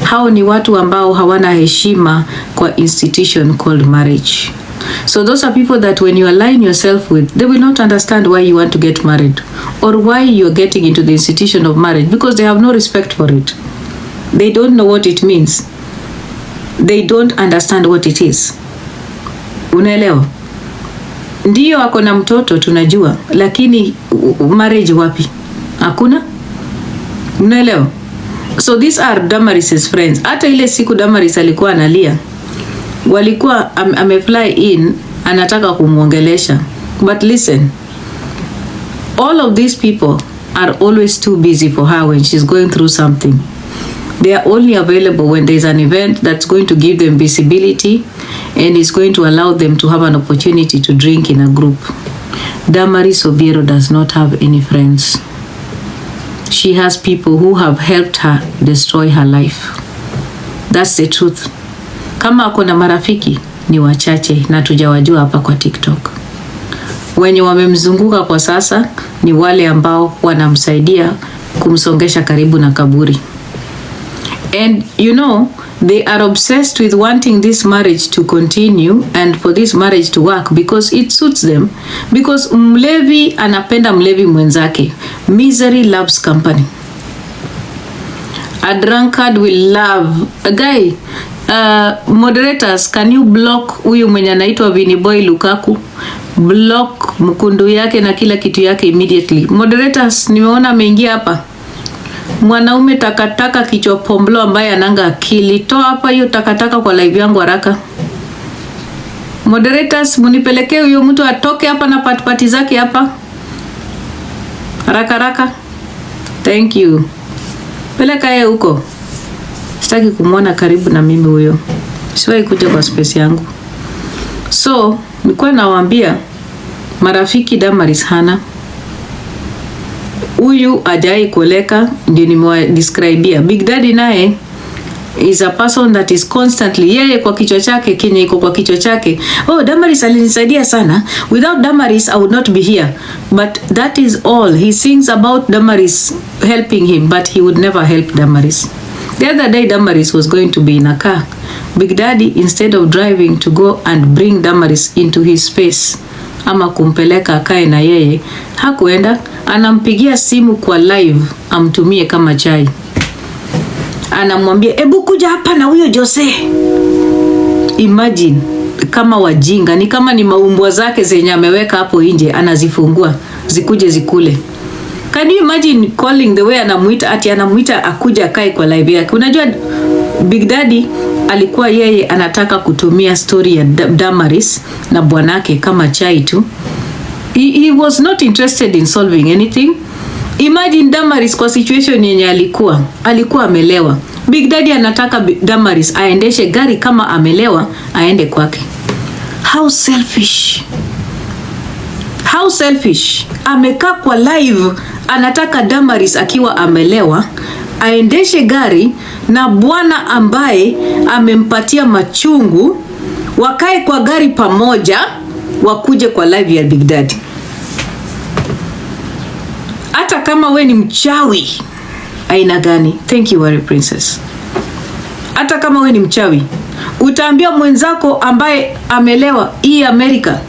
Hao ni watu ambao hawana heshima kwa institution called marriage. So those are people that when you align yourself with, they will not understand why you want to get married or why you're getting into the institution of marriage, because they have no respect for it. They don't know what it means. They don't understand what it is. Unaelewa? Ndiyo ako na mtoto tunajua, lakini marriage wapi? Hakuna? Unaelewa? So these are Damaris's friends. Hata ile siku Damaris alikuwa analia, walikuwa amefly in, anataka kumuongelesha. But listen, all of these people are always too busy for her when she's going through something. They are only available when there's an event that's going to give them visibility and is going to allow them to have an opportunity to drink in a group. Damaris Obiero does not have any friends. She has people who have helped her destroy her life. That's the truth. Kama ako na marafiki ni wachache na tujawajua hapa kwa TikTok. Wenye wamemzunguka kwa sasa ni wale ambao wanamsaidia kumsongesha karibu na kaburi. And you know, they are obsessed with wanting this marriage to continue and for this marriage to work because it suits them. Because mlevi anapenda mlevi mwenzake. Misery loves company. A drunkard will love a guy. Moderators, can you block huyu mwenye anaitwa Viniboy Lukaku? Block mkundu yake na kila kitu yake immediately. Moderators, nimeona ameingia hapa. Mwanaume takataka kichwa pomblo ambaye ananga akili. Toa hapa hiyo takataka kwa live yangu haraka. Moderators, munipelekee huyo mtu atoke hapa na patipati zake hapa. Haraka haraka. Thank you. Peleka yeye huko. Sitaki kumuona karibu na mimi huyo. Siwahi kuja kwa space yangu. So, nilikuwa nawaambia marafiki Damaris hana. Huyu ajai koleka ndio nimewadescribea. Big Daddy naye is a person that is constantly yeye kwa kichwa chake kenye iko kwa kichwa chake. Oh, Damaris alinisaidia sana. Without Damaris I would not be here. But that is all. He sings about Damaris helping him, but he would never help Damaris. The other day Damaris was going to be in a car. Big Daddy, instead of driving to go and bring Damaris into his space ama kumpeleka akae na yeye, hakuenda. Anampigia simu kwa live amtumie kama chai. Anamwambia ebu kuja hapa na huyo Jose. Imagine kama wajinga, ni kama ni maumbwa zake zenye ameweka hapo nje anazifungua zikuje zikule. Can you imagine calling the way anamuita akuja akae kwa live yake? Unajua Big Daddy alikuwa yeye anataka kutumia story ya Damaris na bwanake kama chai tu. He was not interested in solving anything. Imagine Damaris kwa situation yenye alikuwa amelewa. Big Daddy anataka Damaris aendeshe gari kama amelewa aende kwake. How selfish. How selfish. Amekaa kwa live anataka Damaris akiwa amelewa aendeshe gari na bwana ambaye amempatia machungu wakae kwa gari pamoja wakuje kwa live ya Big Daddy. Hata kama we ni mchawi aina gani, thank you Warrior Princess. Hata kama we ni mchawi, utaambia mwenzako ambaye amelewa hii Amerika,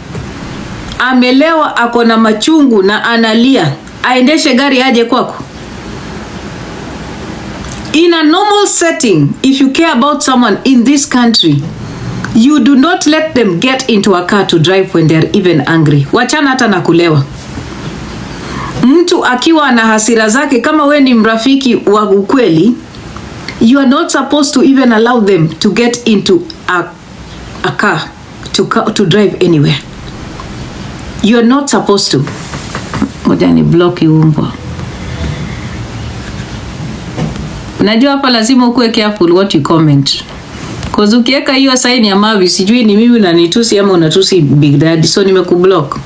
amelewa ako na machungu na analia, aendeshe gari aje kwako? In a normal setting, if you care about someone in this country, you do not let them get into a car to drive when they are even angry. Wachana hata na kulewa. Mtu akiwa na hasira zake, kama we ni mrafiki wa ukweli, you are not supposed to even allow them to get into a car to drive anywhere. You are not supposed to. Modani block umbwa. Najua hapa lazima ukuwe careful what you comment. Cause ukiweka hiyo sign ya mavi, sijui ni mimi unanitusi ama unatusi Big Daddy, so nimekublock.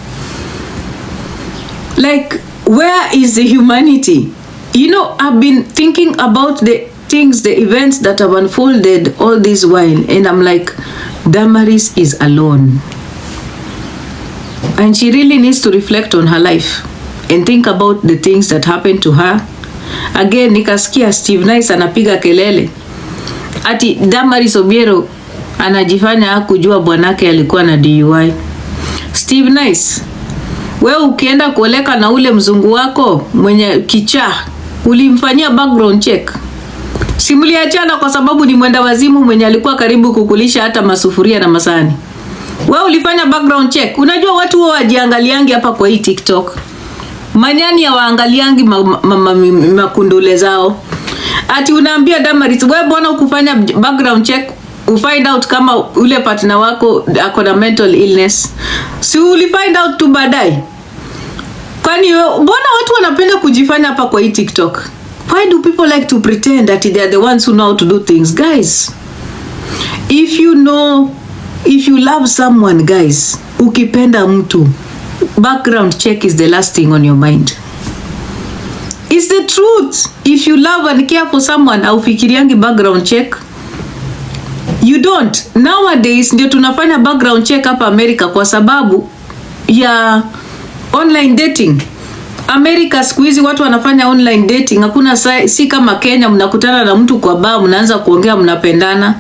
Like, where is the humanity? You know, I've been thinking about the things, the events that have unfolded all this while, and I'm like, Damaris is alone. And she really needs to reflect on her life and think about the things that happened to her. Again, nikasikia Steve Nice anapiga kelele ati Damaris Obiero anajifanya hakujua bwanake alikuwa na DUI. Steve Nice, wewe ukienda kuoleka na ule mzungu wako mwenye kichaa, ulimfanyia background check? Simuliachana kwa sababu ni mwenda wazimu mwenye alikuwa karibu kukulisha hata masufuria na masani. Wewe ulifanya background check? Unajua watu wao wajiangaliangi hapa kwa hii TikTok. Manyani ya waangaliangi makundule zao. Ati unaambia Damaris, wewe bwana ukufanya background check, ufind out kama ule partner wako ako na mental illness. Si ulifind out tu baadaye? Kwani mbona watu wanapenda kujifanya hapa kwa hii TikTok? Why do people like to pretend that they are the ones who know how to do things? Guys, if you love someone, guys, ukipenda mtu, background check is the last thing on your mind. It's the truth. If you love and care for someone, haufikiriangi background check. You don't. Nowadays ndio tunafanya background check hapa America kwa sababu ya Online dating. America siku hizi watu wanafanya online dating. Hakuna si kama Kenya mnakutana na mtu kwa bar mnaanza kuongea mnapendana.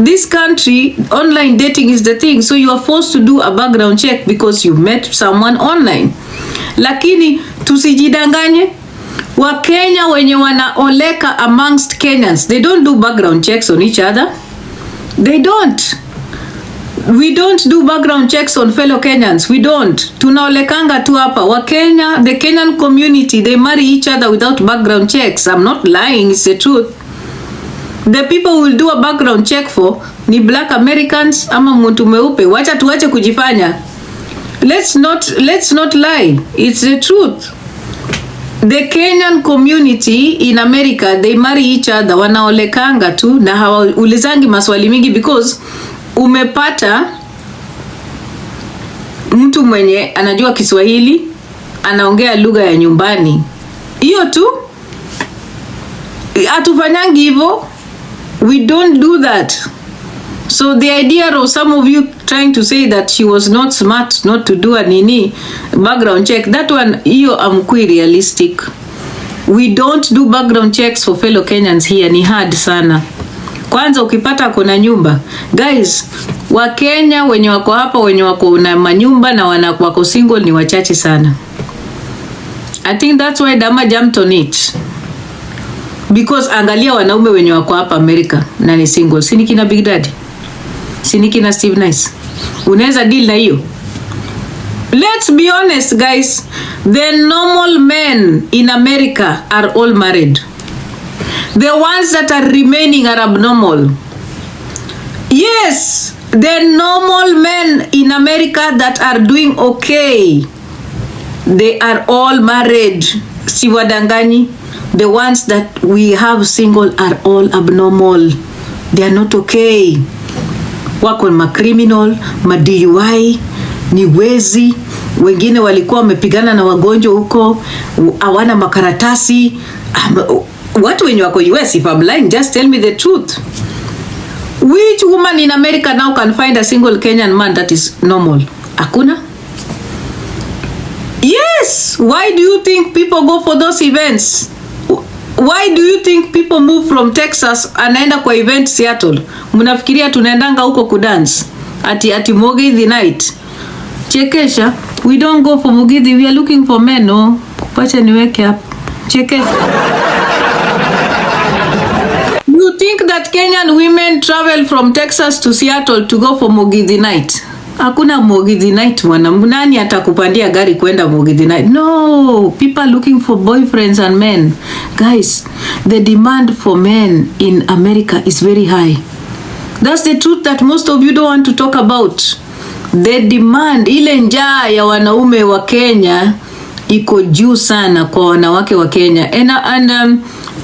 This country, online dating is the thing. So you are forced to do a background check because you met someone online. Lakini tusijidanganye. Wakenya wenye wanaoleka amongst Kenyans, they don't do background checks on each other. They don't. We don't do background checks on fellow Kenyans. We don't. Tunaolekanga tu hapa. Wakenya, the Kenyan community, they marry each other without background checks. I'm not lying, it's the truth. The people who will do a background check for ni black Americans ama mtu mweupe. Wacha tuache kujifanya. Let's not lie. It's the truth. The Kenyan community in America, they marry each other. Wanaolekanga tu na hawaulizangi maswali mingi because umepata mtu mwenye anajua Kiswahili, anaongea lugha ya nyumbani. Hiyo tu. Hatufanyangi hivyo. We don't do that. So the idea of some of you trying to say that she was not smart not to do a background check, that one, hiyo amkui realistic. We don't do background checks for fellow Kenyans here. Ni hard sana. Kwanza ukipata kuna nyumba. Guys, wa Kenya wenye wako hapa, wenye wako na manyumba na wako single ni wachache sana. I think that's why Dama jumped on it. Because angalia wanaume wenye wako hapa America na ni single. Sini kina Big Daddy. Sini kina Steve Nice. Unaweza deal na hiyo? Let's be honest guys. The normal men in America are all married. The ones that are remaining are abnormal. Yes, the normal men in America that are doing okay, they are all married. Siwadanganyi. The ones that we have single are all abnormal. They are not okay. Wako criminal, DUI, ni wezi. Wengine walikuwa wamepigana na wagonjwa huko, hawana makaratasi. Watu wenye wako US, if I'm lying, just tell me the truth. Which woman in America now can find a single Kenyan man that is normal? Hakuna? Yes. Why do you think people go for those events? Why do you think people move from Texas anaenda kwa event Seattle? Mnafikiria tunaendanga huko kudance? Ati Mugithi night. Chekesha. We don't go for Mugithi. We are looking for men, no. Wacha niweke hapo. Chekesha. You think that Kenyan women travel from Texas to Seattle to go for Mugithi night? Hakuna Mugithi night mwana. Nani atakupandia gari kwenda Mugithi night? No, people are looking for boyfriends and men. Guys, the demand for men in America is very high. That's the truth that most of you don't want to talk about. The demand, ile njaa ya wanaume wa Kenya iko juu sana kwa wanawake wa Kenya. And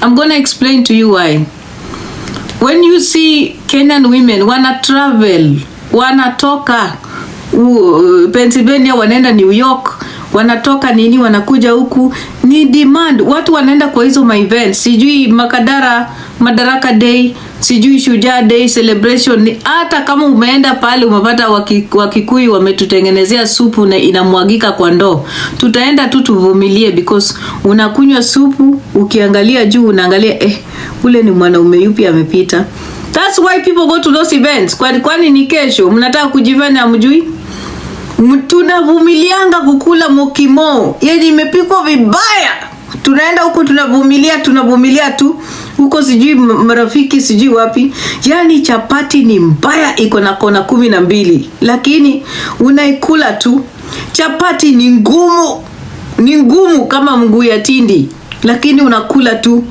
I'm going to explain to you why. When you see Kenyan women wana travel, wanatoka Pennsylvania wanaenda New York, wanatoka nini wanakuja huku, ni demand. Watu wanaenda kwa hizo my events, sijui Madaraka Day, sijui Shujaa Day celebration. Hata kama umeenda pale umepata Wakikuyu wametutengenezea supu na inamwagika kwa ndoo, tutaenda tu tuvumilie because unakunywa supu ukiangalia juu unaangalia ule ni mwanaume yupi amepita. That's why people go to those events. Kwani ni kesho mnataka kujifanya hamjui? Tunavumilianga kukula mokimo yenye imepikwa vibaya. Tunaenda huko tunavumilia tu huko, sijui marafiki sijui wapi. Yani chapati ni mbaya, iko na kona 12, lakini unaikula tu. Chapati ni ngumu kama mguu ya tindi, lakini unakula tu.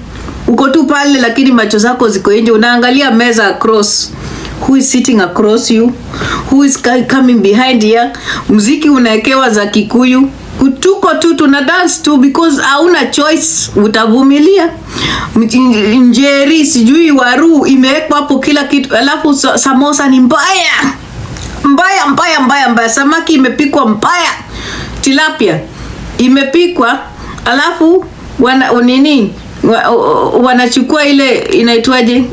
Uko tu pale lakini macho zako ziko nje, unaangalia meza across. Who is sitting across you? Who is coming behind here? Muziki unaekewa za Kikuyu. Kutuko tu tuna dance tu because hauna choice, utavumilia. Njeri sijui waru imewekwa hapo kila kitu, alafu samosa ni mbaya. Samaki imepikwa mbaya. Tilapia imepikwa, alafu wanachukua ile inaitwaje?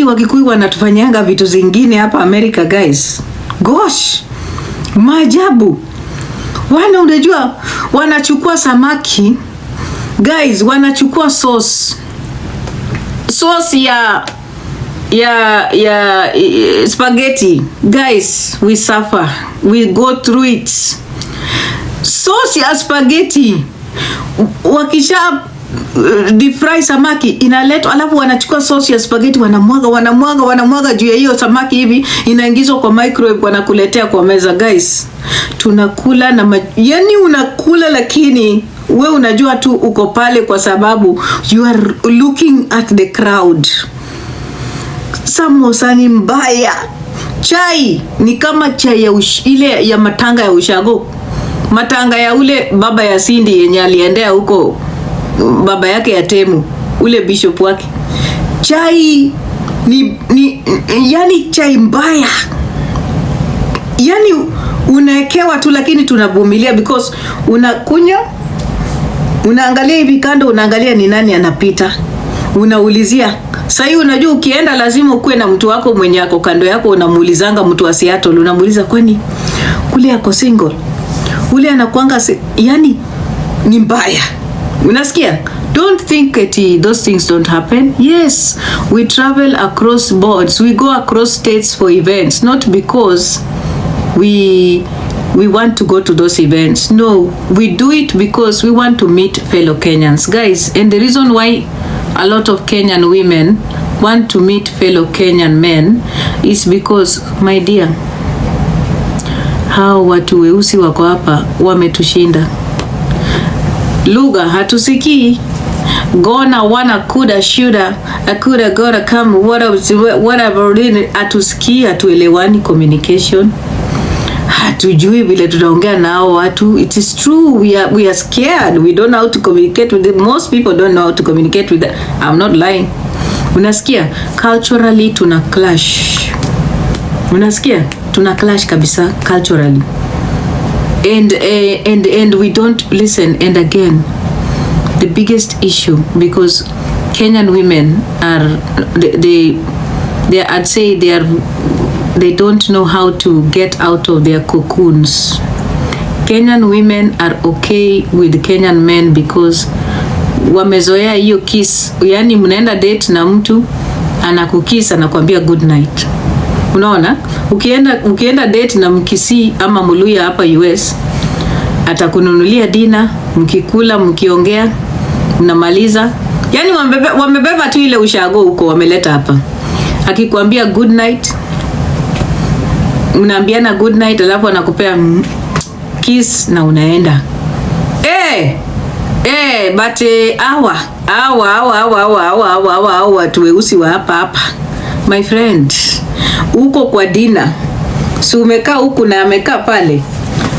Wakikuyu wanatufanyanga vitu zingine hapa America guys. Gosh, maajabu. unajua wanachukua samaki guys, wanachukua sauce ya spaghetti guys, we suffer, we go through it. Sauce ya spaghetti wakisha deep fry samaki inaletwa, alafu wanachukua sauce ya spaghetti wanamwaga juu ya hiyo samaki hivi, inaingizwa kwa microwave, wanakuletea kwa meza guys. Tunakula na yani unakula, lakini we unajua tu uko pale kwa sababu you are looking at the crowd. Samosa ni mbaya, chai ni kama chai ya ile ya matanga ya ushago, matanga ya ule baba ya Cindy yenye aliendea huko, baba yake ya Temu, ule bishop wake. Chai ni yani chai mbaya, yani unaekewa tu, lakini tunavumilia because unakunywa, unaangalia hivi kando, unaangalia ni nani anapita, unaulizia. Sasa unajua ukienda lazima ukue na mtu wako mwenye yako kando yako, unamuulizanga mtu wa Seattle, unamuuliza kwani kule yako single, ule anakuanga yani ni mbaya. Unasikia? Don't think those things don't happen. Yes, we travel across boards, we go across states for events, not because we want to go to those events. No, we do it because we want to meet fellow Kenyans guys. And the reason why a lot of Kenyan women want to meet fellow Kenyan men is because, my dear, hao watu weusi wako hapa wametushinda. Lugha hatusikii. Gonna wanna coulda shoulda I coulda gotta come whatever, hatusikii, hatuelewani communication. Hatujui vile tutaongea nao watu. It is true, we are scared. We don't know how to communicate with them. Most people don't know how to communicate with them. I'm not lying. Unasikia? Culturally tuna clash. Unasikia? Tuna clash kabisa culturally. And we don't listen. And again, the biggest issue, because Kenyan women are I'd say they don't know how to get out of their cocoons. Kenyan women are okay with Kenyan men because wamezoea hiyo kiss. Yani mnaenda date na mtu anakukiss, anakuambia good night. Unaona? Ukienda date na mkisi ama muluya hapa US, atakununulia dina, mkikula, mkiongea, mnamaliza. Yani wamebeba tu ile ushago huko wameleta hapa. Akikwambia good night, unaambiana good night, alafu anakupea kiss na unaenda. But watu weusi wa hapa my friend, uko kwa dina, si umekaa huku na amekaa pale,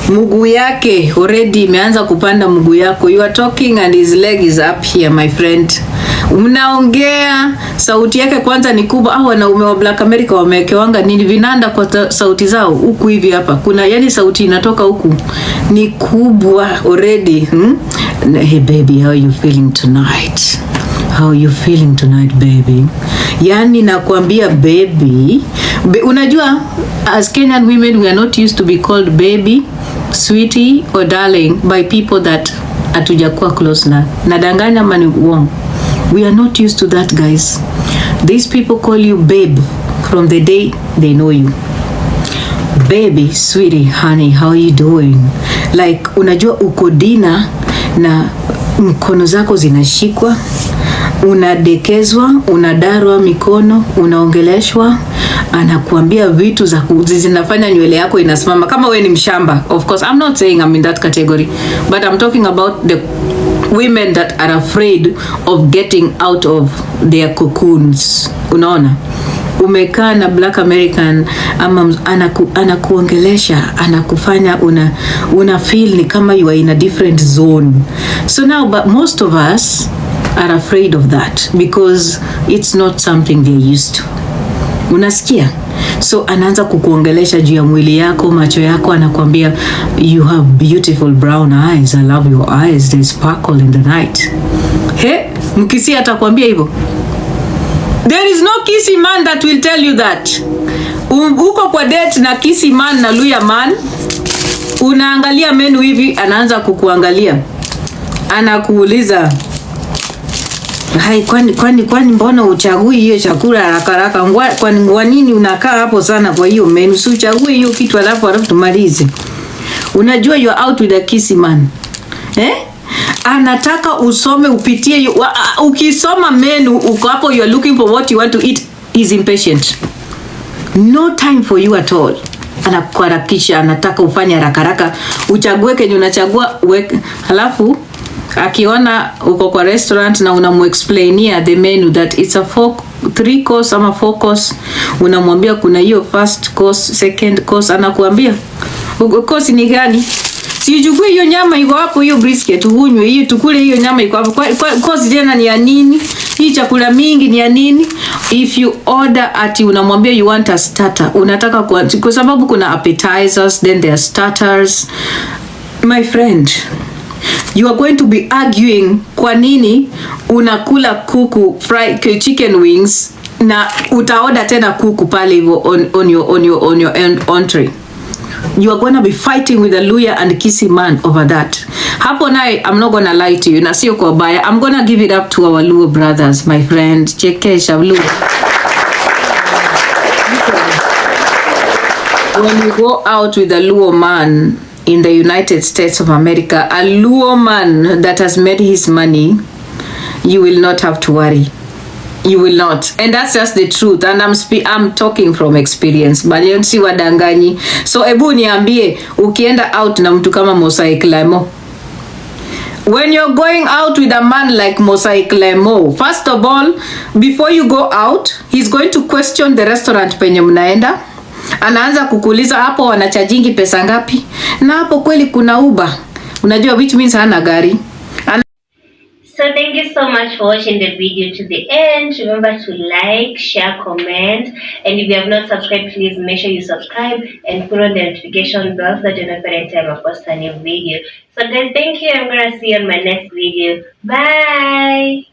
mguu yake already imeanza kupanda mguu yako. You are talking and his leg is up here my friend. Mnaongea, sauti yake kwanza ni kubwa. Wanaume wa Black America wamekewanga nini vinanda kwa sauti zao huku hivi hapa. Kuna yani sauti inatoka huku ni kubwa already. Hey baby, how you feeling tonight? How you feeling tonight baby? Yani nakwambia baby, unajua as Kenyan women we are not used to be called baby, sweetie or darling by people that hatujakuwa close na. Nadanganya mani uongo. We are not used to that guys. These people call you babe from the day they know you. Baby, sweetie, honey, how are you doing? Like unajua uko dina na mkono zako zinashikwa, unadekezwa, unadarwa mikono, unaongeleshwa, anakuambia vitu za zinafanya nywele yako inasimama kama we ni mshamba. Of course, I'm not saying I'm in that category, but I'm talking about the women that are afraid of getting out of their cocoons. Unaona? Umekaa na Black American ama anakuongelesha, anakufanya una feel ni kama you are in a different zone. So now but most of us are afraid of that because it's not something they're used to. Unasikia? So anaanza kukuongelesha juu ya mwili yako, macho yako, anakuambia you have beautiful brown eyes, I love your eyes, they sparkle in the night. Mkisi atakwambia hivyo. There is no kissy man that will tell you that. Uko kwa date na kissy man na luya man, Unaangalia menu hivi, anaanza kukuangalia. Anakuuliza, hai, kwani mbona uchagui hiyo chakula haraka? Kwa nini unakaa hapo sana kwa hiyo menu? Si uchagui hiyo kitu alafu tumalize. Unajua you are out with a kissy man. Anataka usome upitie ukisoma menu uko hapo, you are looking for what you want to eat. Is impatient. No time for you at all. Anakuharakisha, anataka ufanye haraka uchague kenye unachagua halafu akiona uko kwa restaurant na unamuexplainia the menu that it's a 3 course ama 4 course, unamwambia kuna hiyo first course, second course, anakuambia course ni gani? Si uchukue hiyo nyama iko hapo, hiyo brisket unywe hiyo, tukule hiyo nyama iko hapo. Course tena ni ya nini? Hii chakula mingi ni ya nini? If you order ati unamwambia you want a starter, unataka kwa sababu kuna appetizers, then there are starters. My friend, you are going to be arguing kwa nini unakula kuku fried chicken wings na utaoda tena kuku pale hivyo on your entree. You are going to be fighting with a lawyer and kissy man over that. Hapo naye, I'm not going to lie to you, na sio kwa baya. I'm going to give it up to our Luo brothers, my friend. Chekesha Luo. When you go out with a Luo man in the United States of America, a Luo man that has made his money, you will not have to worry. You will not. And that's just the truth. And I'm talking from experience. Bali si wadanganyi. So ebu niambie, ukienda out na mtu kama Mosaic Lemo. When you're going out with a man like Mosaic Lemo, first of all, before you go out, he's going to question the restaurant penye mnaenda. Anaanza kukuuliza hapo wanachajingi pesa ngapi? Na hapo kweli kuna Uber. Unajua, which means hana gari. So thank you so much for watching the video to the end. Remember to like, share, comment, and if you have not subscribed, please make sure you subscribe and put on the notification bell so that you know every time I post a new video. So guys, thank you. I'm gonna see you on my next video. Bye.